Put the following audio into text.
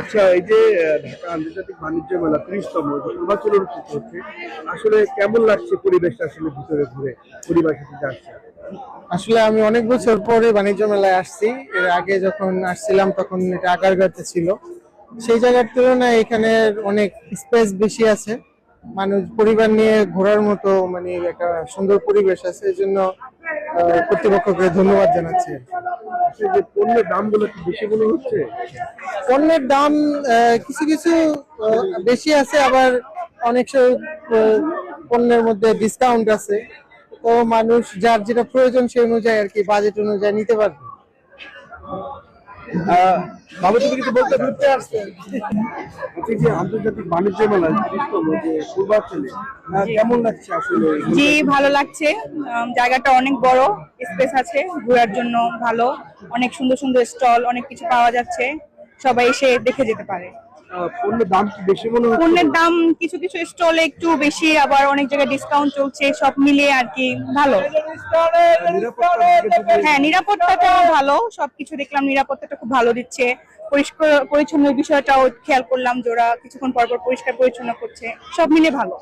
আচ্ছা, এই যে ঢাকা আন্তর্জাতিক বাণিজ্য মেলা ৩০তম নির্বাচনের হচ্ছে, আসলে কেমন লাগছে পরিবেশটা আসলে ভিতরে ঘুরে পরিবার সাথে যাচ্ছে? আসলে আমি অনেক বছর পরে বাণিজ্য মেলায় আসছি। এর আগে যখন আসছিলাম তখন এটা আগারগাঁওতে ছিল। সেই জায়গার তুলনায় এখানে অনেক স্পেস বেশি আছে। মানুষ পরিবার নিয়ে ঘোরার মতো মানে একটা সুন্দর পরিবেশ আছে। এই জন্য কর্তৃপক্ষকে ধন্যবাদ জানাচ্ছি। আসলে যে পণ্যের দামগুলো কি বেশি মনে হচ্ছে? পণ্যের দাম কিছু কিছু বেশি আছে, আবার অনেক পণ্যের মধ্যে ডিসকাউন্ট আছে। তো মানুষ যার যেটা প্রয়োজন সেই অনুযায়ী আর কি বাজেট অনুযায়ী নিতে পারবে। বাবা, তুমি কিছু বলতে ঘুরতে আসছেন? আচ্ছা, যে আন্তর্জাতিক বাণিজ্য মেলা ৩০তম যে পূর্বাঞ্চলে, কেমন লাগছে আসলে? জি, ভালো লাগছে। জায়গাটা অনেক বড়, স্পেস আছে ঘোরার জন্য ভালো। অনেক সুন্দর সুন্দর স্টল, অনেক কিছু পাওয়া যাচ্ছে, সবাই এসে দেখে যেতে পারে। পণ্যের দাম কি বেশি মনে হচ্ছে? পণ্যের দাম কিছু কিছু স্টলে একটু বেশি, আবার অনেক জায়গায় ডিসকাউন্ট চলছে, সব মিলিয়ে আর কি ভালো। হ্যাঁ, নিরাপত্তাটা ভালো, সবকিছু দেখলাম নিরাপত্তাটা খুব ভালো দিচ্ছে। পরিষ্কার পরিচ্ছন্ন বিষয়টাও খেয়াল করলাম, যে ওরা কিছুক্ষণ পর পর পরিষ্কার পরিচ্ছন্ন করছে, সব মিলে ভালো।